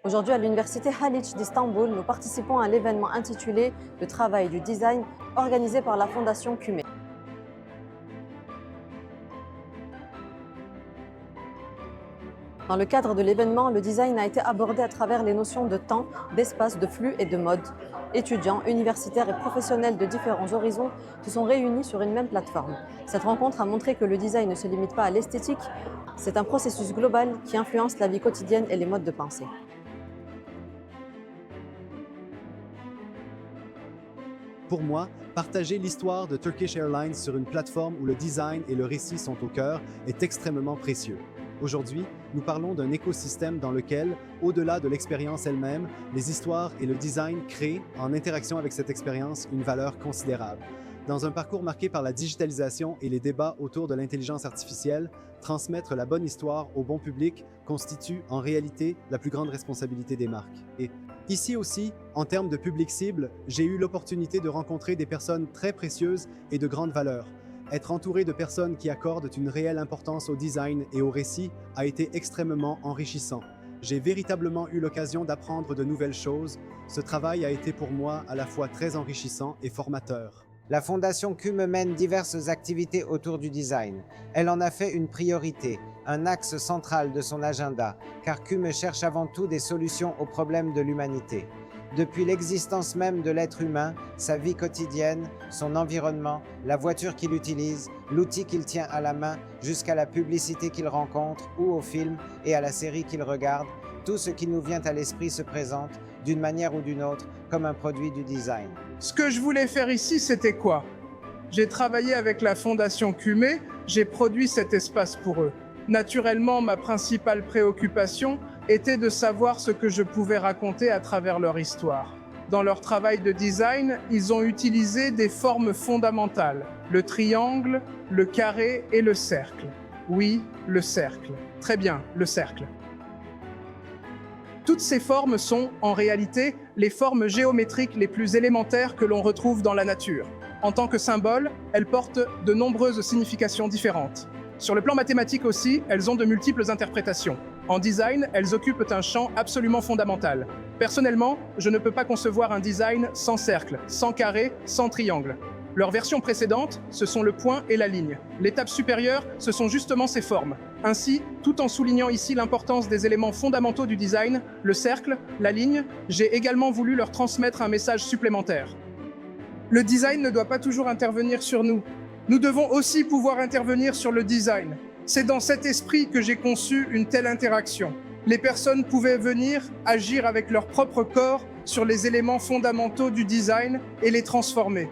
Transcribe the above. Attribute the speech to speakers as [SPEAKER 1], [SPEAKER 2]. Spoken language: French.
[SPEAKER 1] Aujourd'hui, à l'université Haliç d'Istanbul, nous participons à l'événement intitulé Le travail du design, organisé par la Fondation Cumet. Dans le cadre de l'événement, le design a été abordé à travers les notions de temps, d'espace, de flux et de mode. Étudiants, universitaires et professionnels de différents horizons se sont réunis sur une même plateforme. Cette rencontre a montré que le design ne se limite pas à l'esthétique, c'est un processus global qui influence la vie quotidienne et les modes de pensée.
[SPEAKER 2] Pour moi, partager l'histoire de Turkish Airlines sur une plateforme où le design et le récit sont au cœur est extrêmement précieux. Aujourd'hui, nous parlons d'un écosystème dans lequel, au-delà de l'expérience elle-même, les histoires et le design créent, en interaction avec cette expérience, une valeur considérable. Dans un parcours marqué par la digitalisation et les débats autour de l'intelligence artificielle, transmettre la bonne histoire au bon public constitue en réalité la plus grande responsabilité des marques. Et ici aussi, en termes de public cible, j'ai eu l'opportunité de rencontrer des personnes très précieuses et de grande valeur. Être entouré de personnes qui accordent une réelle importance au design et au récit a été extrêmement enrichissant. J'ai véritablement eu l'occasion d'apprendre de nouvelles choses. Ce travail a été pour moi à la fois très enrichissant et formateur.
[SPEAKER 3] La Fondation Cume mène diverses activités autour du design. Elle en a fait une priorité, un axe central de son agenda, car Cume cherche avant tout des solutions aux problèmes de l'humanité. Depuis l'existence même de l'être humain, sa vie quotidienne, son environnement, la voiture qu'il utilise, l'outil qu'il tient à la main, jusqu'à la publicité qu'il rencontre ou au film et à la série qu'il regarde, tout ce qui nous vient à l'esprit se présente, d'une manière ou d'une autre, comme un produit du design.
[SPEAKER 4] Ce que je voulais faire ici, c'était quoi? J'ai travaillé avec la Fondation Cumet, j'ai produit cet espace pour eux. Naturellement, ma principale préoccupation était de savoir ce que je pouvais raconter à travers leur histoire. Dans leur travail de design, ils ont utilisé des formes fondamentales, le triangle, le carré et le cercle. Oui, le cercle. Très bien, le cercle. Toutes ces formes sont, en réalité, les formes géométriques les plus élémentaires que l'on retrouve dans la nature. En tant que symbole, elles portent de nombreuses significations différentes. Sur le plan mathématique aussi, elles ont de multiples interprétations. En design, elles occupent un champ absolument fondamental. Personnellement, je ne peux pas concevoir un design sans cercle, sans carré, sans triangle. Leurs versions précédentes, ce sont le point et la ligne. L'étape supérieure, ce sont justement ces formes. Ainsi, tout en soulignant ici l'importance des éléments fondamentaux du design, le cercle, la ligne, j'ai également voulu leur transmettre un message supplémentaire. Le design ne doit pas toujours intervenir sur nous. Nous devons aussi pouvoir intervenir sur le design. C'est dans cet esprit que j'ai conçu une telle interaction. Les personnes pouvaient venir agir avec leur propre corps sur les éléments fondamentaux du design et les transformer.